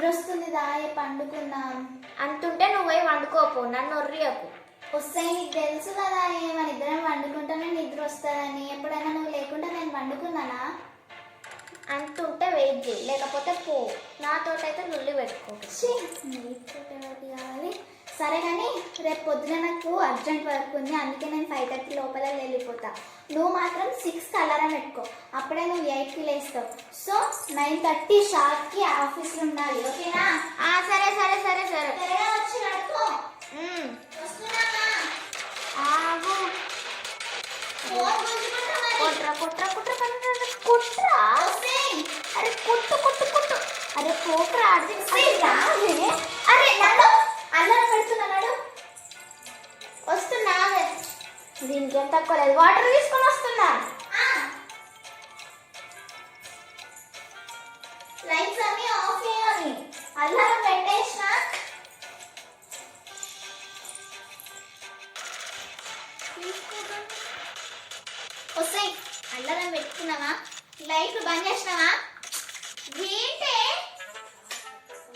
వస్తుంది దాయే పండుకుందాం అంటుంటే నువ్వు పోయి వండుకోపో, నన్ను ఒర్రియకు. వస్తాయి. నీకు తెలుసు కదా మన ఇద్దరం వండుకుంటానే నిద్ర వస్తుందని. ఎప్పుడైనా నువ్వు లేకుండా నేను వండుకున్నానా? అంటుంటే వెయిట్ చేయి, లేకపోతే పో. నాతోటైతే నుల్లి పెట్టుకో. కావాలి. సరే కానీ రేపు పొద్దున నాకు అర్జెంట్ వర్క్ ఉంది, అందుకే నేను 5:30 లోపల వెళ్ళిపోతా. నువ్వు మాత్రం 6కి అలారం పెట్టుకో, అప్పుడే నువ్వు 8కి లేస్తావు. సో 9:30 షార్ప్కి ఆఫీస్లో ఉండాలి, ఓకేనా? సరే సరే సరే సరే. త్వరగా వచ్చి నడుకో. వస్తున్నావా? ఆగు. కుట్రా కుట్రా కుట్రా కుట్రా. అరే కుట్టు కుట్టు కుట్టు. అరే పోకరా. అరే నడు, అల్లారం పెడుతున్నాడు. వస్తున్నా, దీనికి ఏం తక్కువ లేదు. వాటర్ తీసుకొని వస్తున్నా. లైట్స్ అన్ని ఆఫ్ చేయాలి. అల్లారం పెట్టేసినా వస్తాయి. అల్లారం పెట్టుకున్నావా? లైట్లు బంద్ చేసినావా? ఏంటే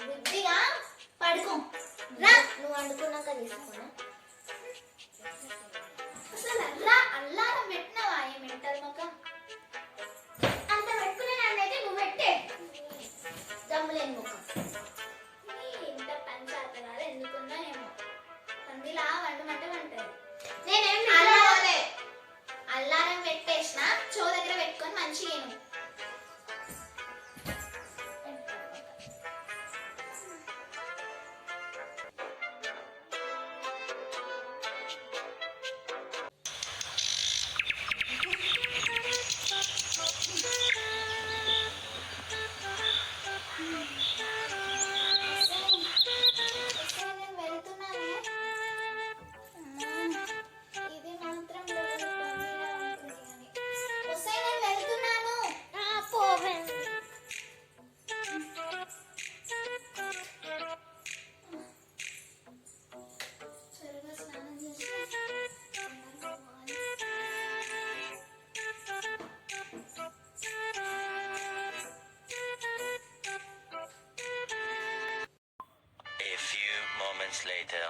బుద్ధిగా పడుకో. రా, నువ్వు వండుకున్నాక తీసుకున్నా. అసలు అల్లారం పెట్టినావా? ఏ మెంటల్ మొక్క అంత పెట్టుకునే నన్నైతే నువ్వు పెట్టే దమ్ములేని ముఖం. ఇంత పంచాయతీ ఎందుకున్నా ఏమో పందిలా వండమంటే వంటది. నేనేం అల్లారం పెట్టేసిన చో దగ్గర పెట్టుకొని మంచిగా later.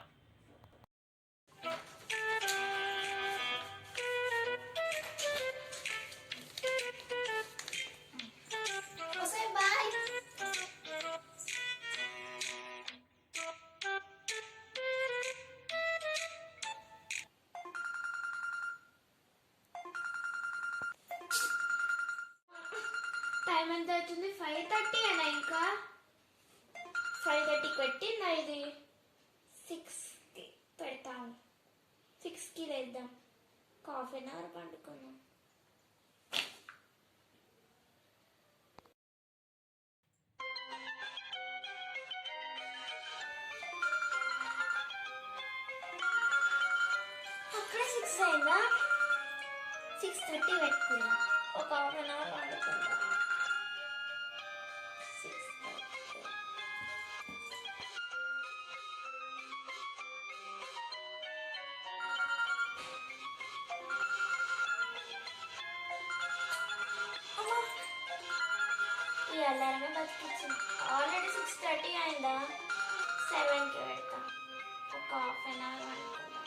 టైం ఎంత అవుతుంది? 5:30 అయినా ఇంకా 5:30కి పెట్టిందా ఇది? 6కి పెడతాము. 6కి వేద్దాం. ½ అవర్ పండుకుందాం. అక్కడ 6 అయిందా? 6:30 పెట్టుకుందాం. ఒక ½ అవర్ పండుకుందాం. 6:30. ఈ అలారమే బతికించింది. ఆల్రెడీ 6:30 అయిందా? 7కి పెడతా. ఒక ½ అవర్ అనుకుందాం.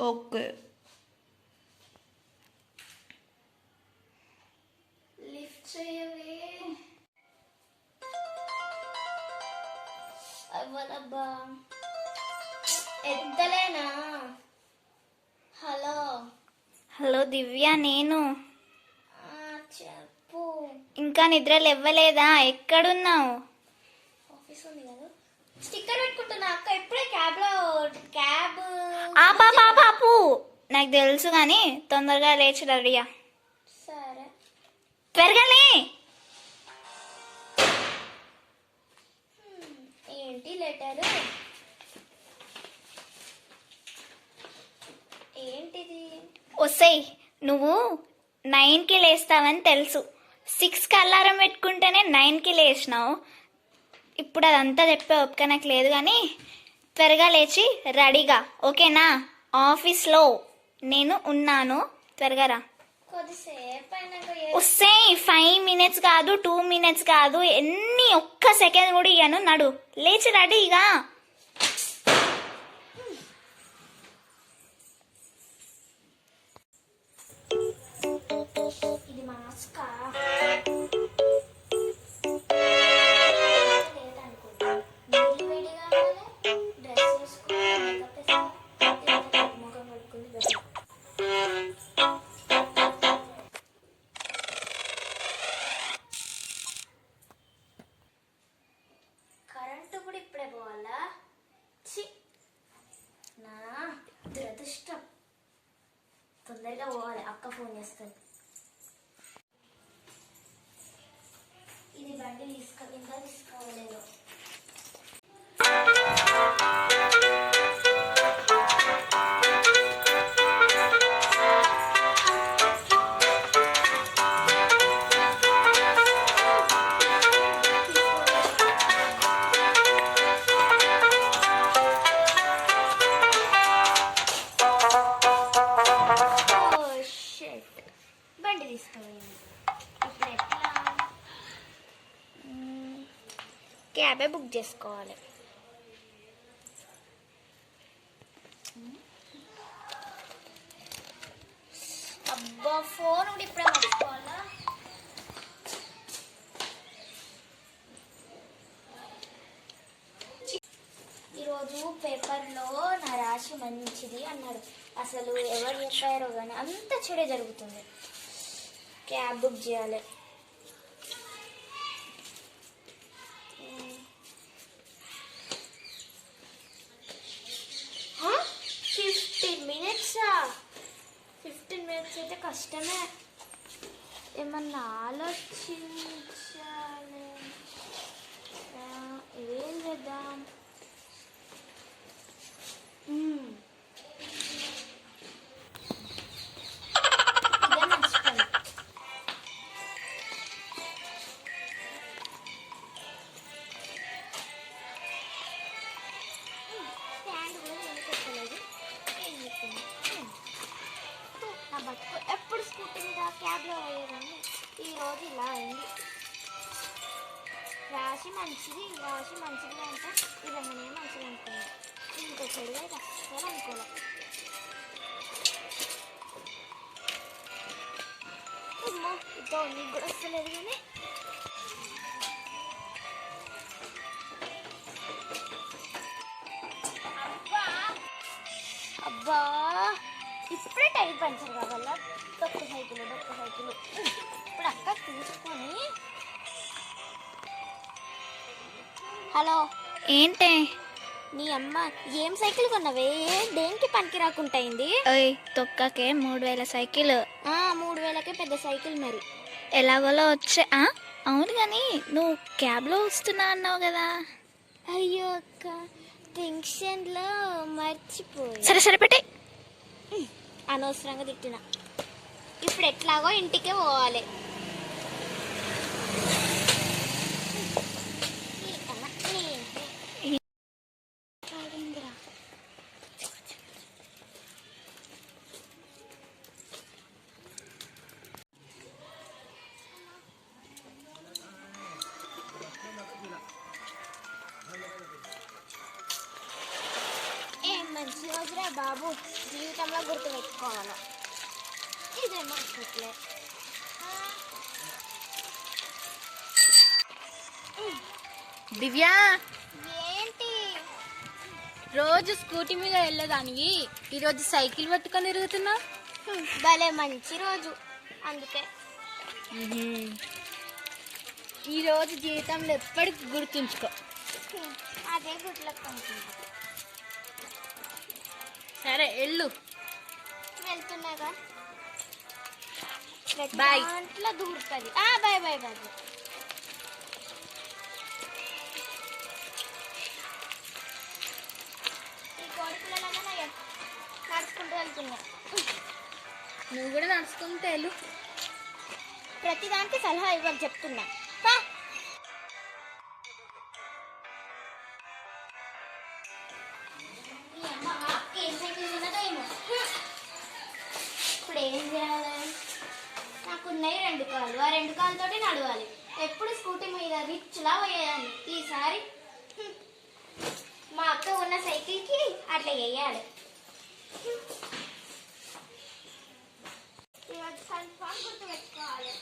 ఓకే. లిఫ్ట్ చేయవే. అవ్వదబ్బా, ఎత్తలేనా? హలో హలో దివ్య, నేను. చెప్పు. ఇంకా నిద్ర లేవలేదా? ఎక్కడున్నావు? ఆఫీస్ ఉంది కదా, స్టిక్కర్ పెట్టుకుంటున్నా అక్క. ఇప్పుడే క్యాబ్ పాపు, నాకు తెలుసు కానీ తొందరగా లేచి రెడీయా. సరే త్వరగా లే. ఏంటి లెటర్? ఏంటిది? వస్తాయి. నువ్వు 9కి లేస్తావని తెలుసు. 6కి అలారం పెట్టుకుంటేనే 9కి లేచినావు. ఇప్పుడు అదంతా చెప్పే ఓపిక నాకు లేదు, కానీ త్వరగా లేచి రెడీగా, ఓకేనా? ఆఫీస్లో నేను ఉన్నాను, త్వరగా రా. వస్తే 5 minutes కాదు, 2 minutes కాదు, ఒక్క సెకండ్ కూడా ఇయ్యను. నడు, లేచి రెడీగా. ఇది మాస్కా డ్రెస్ వేసుకుని ముఖం పడుకుని కరెంటు కూడా ఇప్పుడే పోవాలా? చి, నా దురదృష్టం. తొందరగా పోవాలి, అక్క ఫోన్ చేస్తుంది. ఇది బండి ఇంకా తీసుకోవలేదు. బండి తీసుకోవాలి. ఇప్పుడు ఎట్లా? క్యాబే బుక్ చేసుకోవాలి. అబ్బా, ఫోన్ కూడా ఇప్పుడే మర్చిపోవాలా? ఈరోజు పేపర్లో నా రాశి మంచిది అన్నాడు. అసలు ఎవరు చెప్పారో కానీ అంత చెడే జరుగుతుంది. క్యాబ్ బుక్ చేయాలి. 15 minutes. 15 minutes అయితే కష్టమే. ఏమన్నా ఆలోచించాలి. ఏం చేద్దాం? ఇదే మర్చిపోయింది. స్టాండ్ కూడా నేను పెట్టలేదు. ఏం చెప్పింది? నా బతుకు ఎప్పుడు స్కూటీ మీద క్యాబ్లో పోయేదాన్ని. ఈరోజు ఇలా అయింది. రాశి మంచిది అంటే ఇవన్నీ మంచిది అనుకున్నాను. ఇంకో చెడు అయితే అస్సలు అనుకోలే. అమ్మో, ఇదో నీకు కూడా వస్తలేదు కానీ. అబ్బా, ఇప్పుడే టైర్ పంచర్ కావాలా? డొక్క సైకిల్. ఇప్పుడు అక్క తీసుకొని. హలో, ఏంటే? నీ అమ్మ ఏం సైకిల్ కొన్నావే? దేనికి పనికి రాకుండా అయింది? ఓయ్, తొక్కకే 3000 సైకిల్. 3000కే పెద్ద సైకిల్ మరి. ఎలాగోలో వచ్చే. అవును, కానీ నువ్వు క్యాబ్లో వస్తున్నా అన్నావు కదా. అయ్యో అక్క, టెన్షన్లో మర్చిపోయి. సరే పెట్టే. అనవసరంగా తిట్టిన. ఇప్పుడు ఎట్లాగో ఇంటికే పోవాలి. ఏం మంచి రోజురా బాబు, జీవితంలో గుర్తుపెట్టుకోవాలి. ఇదేమో అట్లే. దివ్యా, ఏంటి? రోజు స్కూటీ మీద వెళ్ళేదానికి ఈరోజు సైకిల్ పట్టుకొని తిరుగుతున్నా. భలే మంచి రోజు, అందుకే. ఈరోజు జీవితంలో ఎప్పటికి గుర్తుంచుకో. అదే గుడ్లకు అనుకుంటా. సరే వెళ్ళు. వెళ్తున్నాగా. బాయ్. దాంట్లో దూరుతుంది. బాయ్. ఈ కోడిపిల్లలన్నా నడుచుకుంటూ వెళ్తున్నా. నువ్వు కూడా నడుచుకుంటే వెళ్ళు. ప్రతిదానికి సలహా ఇవ్వకు చెప్తున్నా. పా. ఈ అమ్మ ఆప్కి ఏం సైకిల్ ఉన్నదో ఏమో. ఇప్పుడు ఏం చేయాలి? నాకున్నాయి 2 కాళ్ళు, ఆ 2 కాళ్ళతోటి నడవాలి. ఎప్పుడు స్కూటీ మీద రిచ్లా పోయేదాన్ని. ఈసారి మా అక్క ఉన్న సైకిల్కి అట్లా వేయాలి. ఈరోజు కన్ఫామ్ గుర్తు పెట్టుకోవాలి.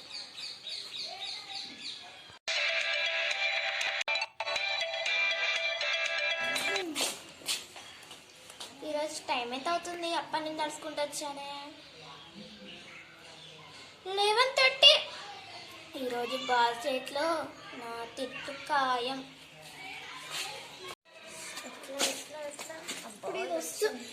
ఈరోజు టైం ఎంత అవుతుంది? అప్పటి నుంచి నడుచుకుంటూ వచ్చానే 11:30. ఈరోజు బాస్ చేతిలో నా తిట్టు ఖాయం. ఇప్పుడు ఇది వస్తుంది.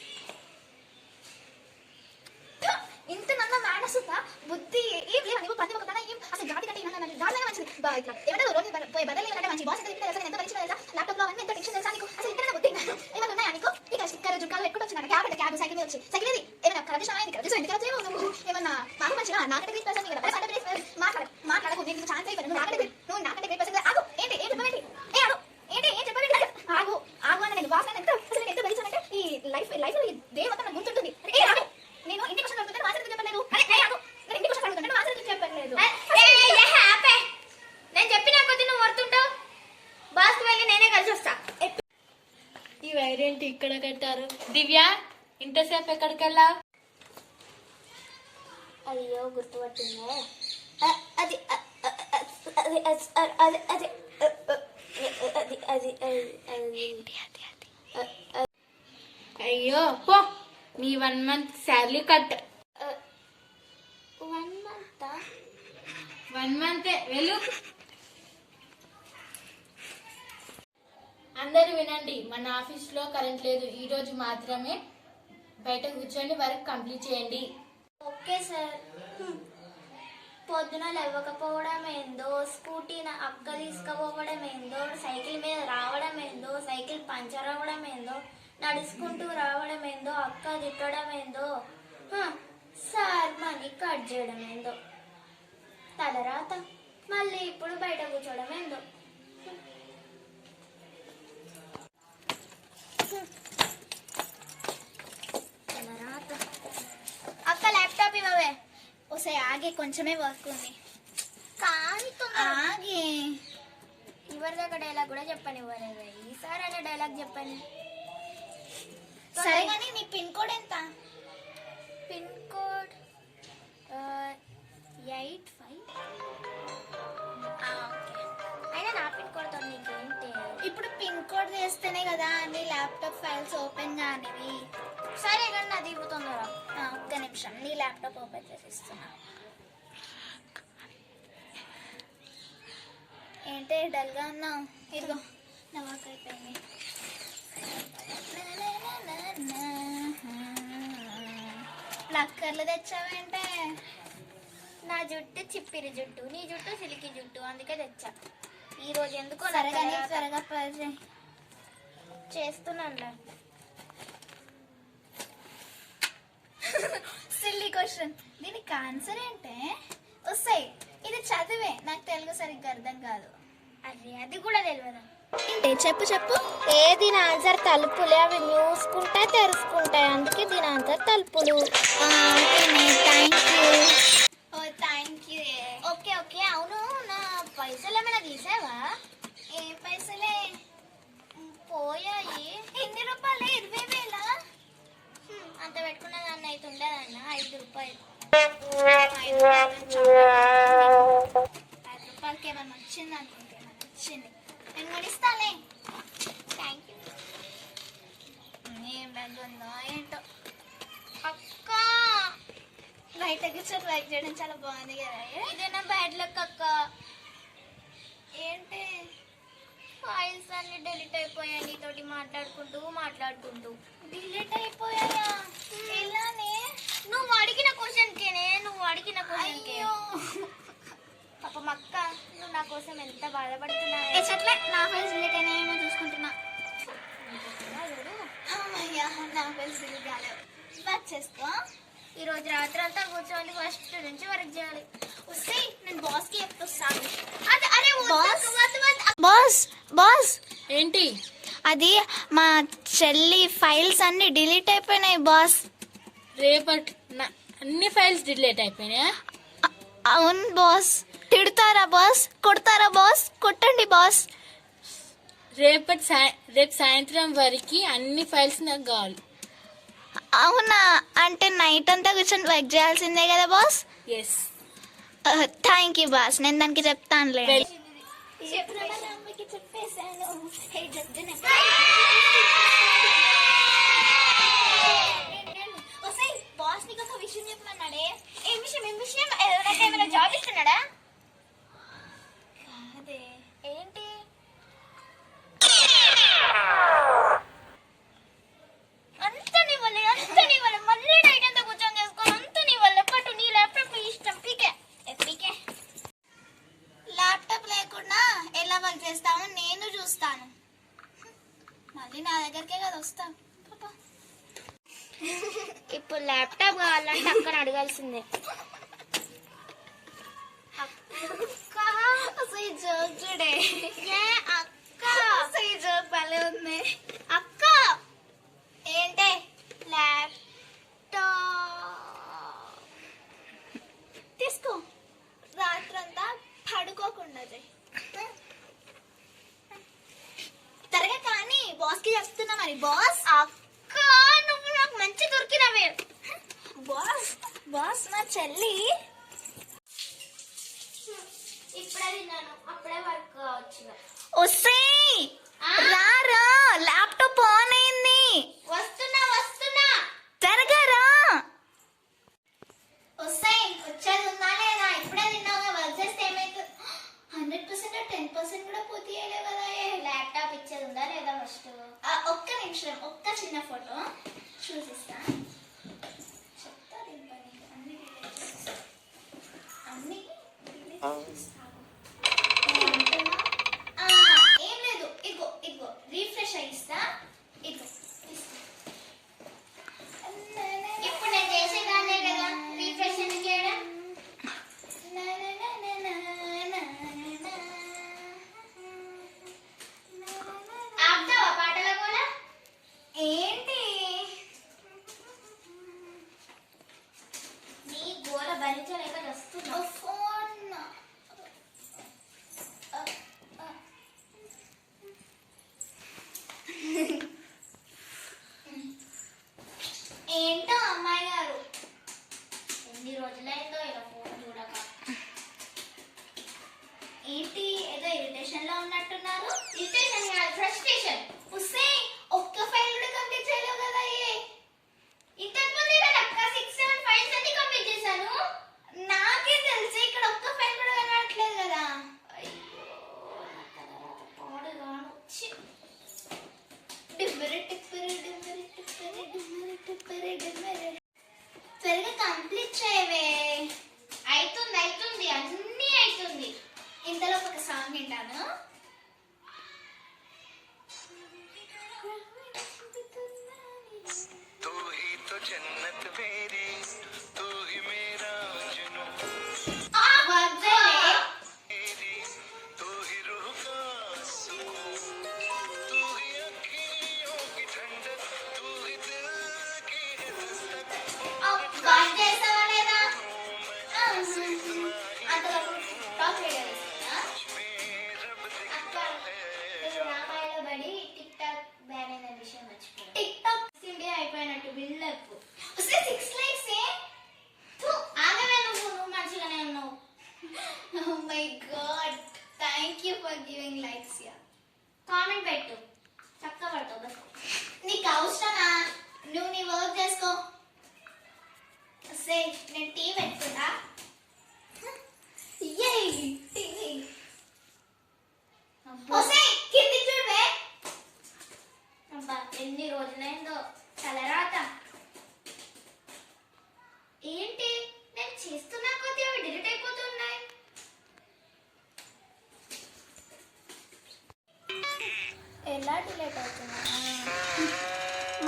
ఇంత నన్న మేనస్ ఉందా? బుద్ధి ఏం లేవు. నీకు ప్రతి ఒక్క ఏం అసలు గాడి కంటే గాడినే మంచిది. ఇట్లా ఏమంటే రోజు పోయి బదులు ఏమంటే మంచి బాస్ అయితే అసలు ఎంత మంచిగా తెలుసా? ల్యాప్టాప్ లో అవన్నీ ఎంత టెన్షన్ తెలుసా నీకు? అసలు ఇక్కడ బుద్ధి ఏమైనా ఉన్నాయా నీకు? ఇక స్టిక్కర్ జుట్టాలు పెట్టుకుంటూ వచ్చిన క్యాబ్ అంటే క్యాబ్ సైకిల్ మీద వచ్చి సైకిల్ ఇది ఏమైనా కరెక్ట్ సమయం కరెక్ట్ ఎందుకు వచ్చేవో నువ్వు ఏమన్నా మాకు మంచిగా నాకంటే గ్రేట్ పర్సన్ మాట్లాడకు నీకు ఛాన్స్ అయిపోయింది. నువ్వు నాకంటే గ్రేట్ పర్సన్. ఆగు ఏంటి ఏం చెప్పవేంటి? ఏ ఆగు ఏంటి ఏం చెప్పవేంటి? ఆగు ఆగు అని నేను బాస్ ఎంత అసలు ఎంత బలిచానంటే ఈ లైఫ్ లో ఈ డే మొత్తం నాకు గుర్తుంటుంది. ఏ ఆగు నేను ఇంటి క్వశ్చన్ అడుగుతుంటే ఆన్సర్ చెప్పలేదు. అరే ఆగు నేను ఇంటి క్వశ్చన్ అడుగుతుంటే ఆన్సర్ చెప్పలేదు. నేను చెప్పిన కొద్ది నువ్వు వరుతుంటావు. బాస్కి వెళ్ళి నేనే కలిసి వస్తా. ఈ వైరేంటి ఇక్కడ కట్టారు? దివ్య, ఇంతసేపు ఎక్కడికి వెళ్ళా? అయ్యో గుర్తుపట్టిందే. అది అయ్యో పో, నీ 1 month salary cut. 1 month. 1 month వెళ్ళు. అందరూ వినండి, మన ఆఫీస్లో కరెంట్ లేదు. ఈ రోజు మాత్రమే బయట కూర్చొని వర్క్ కంప్లీట్ చేయండి. Okay sir. పొద్దున లేవకపోవడం ఏందో, స్కూటీ నా అక్క తీసుకుపోవడం ఏందో, సైకిల్ మీద రావడం ఏందో, సైకిల్ పంచర్ అవ్వడం ఏందో, నడుచుకుంటూ రావడం ఏందో, అక్క తిట్టడం ఏందో, సార్ మనీ కట్ చేయడం ఏందో, తలరాత మళ్ళీ ఇప్పుడు బయట కూర్చోవడం ఏందో. తలరాత. అక్క ల్యాప్టాప్ ఇవ్వవే. ఓసే ఆగే కొంచెమే వర్క్ ఉంది. కానీ ఆగే ఇవరిదాకా డైలాగ్ కూడా చెప్పని ఇవ్వలేదు. ఈసారి అనే డైలాగ్ చెప్పండి. సరే కానీ నీ పిన్ కోడ్ ఎంత? Pin code 85. అయినా నా పిన్ కోడ్తో నీకేంటి? ఇప్పుడు పిన్ కోడ్ చేస్తేనే కదా నీ ల్యాప్టాప్ ఫైల్స్ ఓపెన్ కానివి. సరే కానీ నాది ఇవ్వుతుందా? ఒక్క నిమిషం నీ ల్యాప్టాప్ ఓపెన్ చేసిస్తున్నా. ఏంటి డల్గా ఉన్నావు? ఇదిగో నా వర్క్ అయిపోయింది. లక్కర్లు తెచ్చావేంటే? నా జుట్టు చిప్పిరి జుట్టు, నీ జుట్టు సిలికి జుట్టు, అందుకే తెచ్చా. ఈరోజు ఎందుకో సరే కానీ త్వరగా పని చేస్తున్నాను. Silly question. దీనికి ఆన్సర్ ఏంటే? వస్తాయి. ఇది చదివే, నాకు తెలుగు సరిగ్గా అర్థం కాదు. అరే అది కూడా తెలియదు. ఏంటి చెప్పు చెప్పు. దీని ఆన్సర్ తలుపులే, అవి మూసుకుంటే తెరుచుకుంటాయి, అందుకే దీని ఆన్సర్ తలుపులు. Thank you. Oh thank you. Okay okay. అవును, నా పైసలు ఏమైనా తీసావా? ఏ పైసలే పోయాయి. ఎన్ని రూపాయలు? 20,000. అంత పెట్టుకున్న దాన్ని అయితే ఉండదన్న. 5 రూపాయలు. 5 రూపాయలకి ఏమన్నా వచ్చింది అనుకుంటే వచ్చింది. నేను కొనిస్తాలే. Thank you. ఏం బ్యాగ్ ఉందో ఏంటో. అక్క బయట కూర్చొని వర్క్ చేయడం చాలా బాగుంది కదా. ఇదేనా బ్యాడ్ లక్ అక్క? ఏంటి ఫైల్స్ అన్ని డెలీట్ అయిపోయాయి నీతోటి మాట్లాడుకుంటూ. డిలీట్ అయిపోయాయా? ఎలానే? నువ్వు అడిగిన క్వశ్చన్కేనే. అయ్యో పాపం అక్క, నువ్వు నా కోసం ఎంత బాధపడుతున్నావు. ఎట్లే నా ఫైల్స్ డిలీట్ అయినాయేమో చూసుకుంటున్నా. అమ్మయ్యా నా ఫైల్స్ డిలీట్ కాలేవు. వర్క్ చేసుకో. ఈరోజు రాత్రి అంతా కూర్చొని ఫస్ట్ నుంచి వర్క్ చేయాలి. వస్తే నేను బాస్కి చెప్తాను. అరే బాస్ బాస్ ఏంటి? అది మా చెల్లి ఫైల్స్ అన్ని డిలీట్ అయిపోయినాయి బాస్. రేపటి అన్ని ఫైల్స్ డిలీట్ అయిపోయినాయా? అవును బాస్. తిడతారా బాస్? కొడతారా బాస్? కొట్టండి బాస్. రేపు సాయంత్రం వరకు అన్ని ఫైల్స్ నాకు కావాలి. అవునా? అంటే నైట్ అంతా కూర్చొని వర్క్ చేయాల్సిందే కదా boss. Yes. Thank you boss, నేను దానికి చెప్తానులే. అమ్మకి చెప్పేశాను. బాస్ నీకు ఒక విషయం చెప్పమన్నాడే. ఏం విషయం? ఏమైనా జాబ్ ఇస్తున్నాడా? అదే ఏంటి? అంత నీ వల్ల మళ్ళీ నైట్ అంతా కూర్చొని చేసుకోవాలి. అంత నీ వల్ల పట్టు. నీ ల్యాప్టాప్ ఇష్టం. పీకే. ల్యాప్టాప్ లేకుండా ఎలా వర్క్ చేస్తామో నేను చూస్తాను. మళ్ళీ నా దగ్గరికే కదా వస్తాం. ఇప్పుడు ల్యాప్టాప్ కావాలంటే అక్కడ అడగాల్సిందే. అసలు ఈ జోక్ చూడే. అక్క అసలు ఈ జోక్ భలే ఉంది. అక్క ఏంటే? ల్యాప్టాప్ తీసుకో. రాత్రంతా పడుకోకుండా చెయ్యి. త్వరగా కానీ బాస్కి చెప్తున్నా మరి. బాస్ అక్క నువ్వు నాకు మంచి దొరికినవే. బాస్ మా చెల్లి ఇప్పుడే తిన్నాను. అప్పుడే వర్క్ కావచ్చు. వస్తే రారా, ల్యాప్టాప్ ఆన్ అయింది. వస్తున్నా త్వరగా రా. వస్తే వచ్చేది ఉందా లేదా? ఇప్పుడే తిన్నావుగా, వర్క్ చేస్తే ఏమైతుంది? 100% 10% కూడా పూర్తి చేయలేవు కదా. ల్యాప్టాప్ ఇచ్చేది ఉందా లేదా ఫస్ట్? ఒక్క నిమిషం, ఒక్క చిన్న ఫోటో చూసిస్తా. చెప్తా దీని పని. అన్ని ఏం లేదు. ఇగో రీఫ్రెష్ అయిస్తా. ఇగో ఇప్పుడు నేను చేసేదాన్నే కదా రీఫ్రెష్ చేయడం. ఆపుతావా పాటల కూడా? ఏంటి నీ గోల భరించలేక వస్తున్నా. ఫోన్? ఏంటో అమ్మాయి గారు, ఎన్ని రోజులైందో ఇలా ఫోన్ చూడక. ఏంటి ఏదో ఇరిటేషన్ లో ఉన్నట్టున్నారు? ఇరిటేషన్ కాదు, ఫ్రస్ట్రేషన్. ఉస్సే ఒక్క ఫైల్ కూడా కంప్లీట్ చేయలేవు కదా. ఇంతకు ముందు అక్క 6-7 ఫైల్స్ అన్ని కంప్లీట్ చేశాను. నాకే తెలుసు, ఇక్కడ ఒక్క ఫైల్ కూడా కనబడట్లేదు కదా. పాడుగాను. త్వరగా కంప్లీట్ చేయవే. అవుతుంది అన్నీ అవుతుంది. ఇంతలో ఒక సాంగ్ వింటాను. तू ही तो जन्नत मेरी, तू ही मेरा जुनून मेरी, तू ही रूह का सुकून, तू ही अखियों की ठंडक, तू ही दिल की है दस्तक। వర్క్ చేసావా లేదా? मैं इतना ही అంతలో టాప్ వీడియో తీసుకున్నా. में रब అక్క दिखता है। నువ్వు రామాయణ పడి టిక్ టాక్ బ్యాన్ అయిన విషయం మర్చిపో. టిక్ టాక్ ఇండియా అయిపోయినట్టు బిల్డప్. వస్తే 6 likes ఏ? ఆగవే నువ్వు మంచిగానే ఉన్నావు. Oh my god, thank you for giving likes. Comment పెట్టు, చక్క పడతావు బస్. నీకు అవసరమా? నువ్వు నీ వర్క్ చేసుకో. సే నేను టీ పెట్టుకుంటా. టీవీ వస్తే కింది చూడవే. అబ్బా ఎన్ని రోజులైందో తలరాత. ఏంటి నేను చేస్తున్నా కొద్ది అవి డిలీట్ అయిపోతున్నాయి. ఎలా డిలీట్ అవుతున్నా?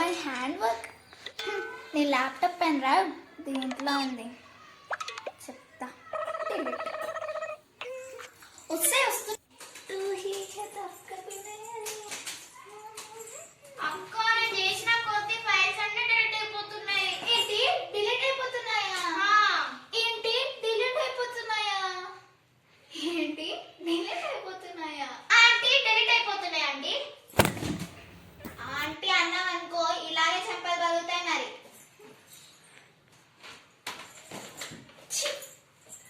My hand work. నీ ల్యాప్టాప్ పెన్ డ్రైవ్ దీంట్లో ఉంది, చెప్తా.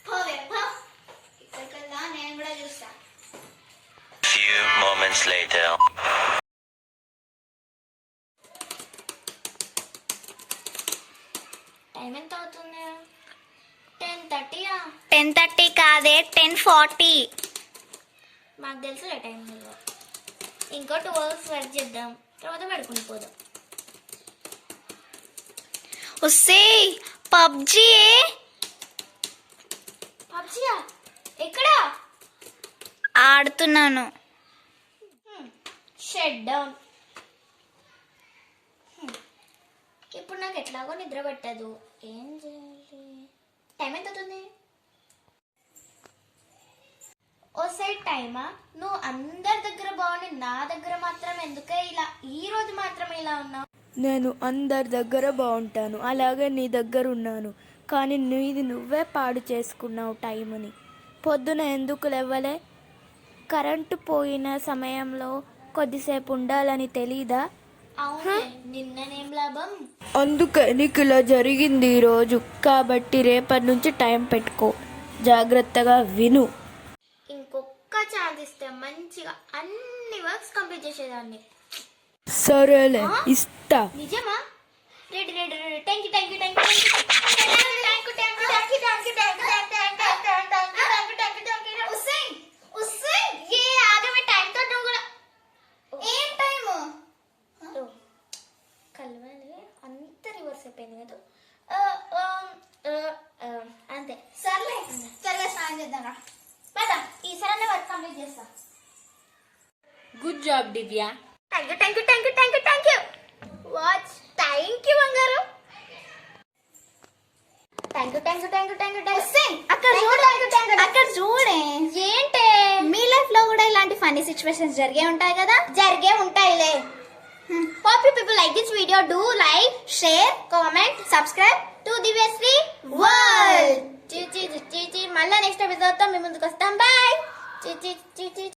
పోవే పో. ఇక్కడికెళ్దా నేను కూడా చూస్తా. Few moments later. టైం ఎంత అవుతుంది? 10:30. 10:30 కాదే 10:40. మాకు తెలుసులే టైం విలువ. ఇంకో 2 అవర్స్ వర్క్ చేద్దాం, తర్వాత పడుకుని పోదాం. ఉస్సే పబ్జీ పబ్జియా? ఎక్కడ? ఆడుతున్నాను. Shut down. ఇప్పుడు నాకు ఎట్లాగో నిద్ర పట్టదు, ఏం చేయాలి? టైం ఎంత అవుతుంది? ఓ సైడ్ టైమా? నువ్వు అందరి దగ్గర బాగుండి నా దగ్గర మాత్రం ఎందుకే ఇలా, ఈ రోజు మాత్రమే ఇలా ఉన్నావు? నేను అందరి దగ్గర బాగుంటాను, అలాగే నీ దగ్గర ఉన్నాను, కానీ నీది నువ్వే పాడు చేసుకున్నావు టైంని. పొద్దున ఎందుకు లేవలే? కరెంటు పోయిన సమయంలో కొద్దిసేపు ఉండాలని తెలీదా? అవునే, నిన్ననేం లాభం? అందుకే నీకు ఇలా జరిగింది ఈరోజు. కాబట్టి రేపటి నుంచి టైం పెట్టుకో, జాగ్రత్తగా విను. ఇంకొక ఛాన్స్ ఇస్తే మంచిగా అన్ని వర్క్స్ కంప్లీట్ చేసేదాన్ని. సరేలే, ఇస్తా. నిజమా? Ready ready ready. Thank you thank you thank you thank you. ఏ ఆగమే, టైం తో నువ్వు కూడా. ఏం టైము? కలవాలి అంత రివర్స్ అయిపోయింది కదా. అంతే. సర్లే త్వరగా స్నానం చేద్దాం. పద, ఈసారి వర్క్ కంప్లీట్ చేస్తా. Good job Divya. Thank you thank you thank you thank you thank you. Watch. Thank you బంగారు. Thank you thank you thank you thank you thank you. అక్కడ చూడు, అక్కడ చూడే. ఏంటే? మీ లైఫ్ లో కూడా ఇలాంటి ఫన్నీ సిచ్యువేషన్స్ జరిగే ఉంటాయి కదా. జరిగే ఉంటాయిలే. Hope you people like this video. Do like, share, comment, subscribe to Divyasri world. మళ్ళా నెక్స్ట్ ఎపిసోడ్ తో మీ ముందుకు వస్తాం. బాయ్.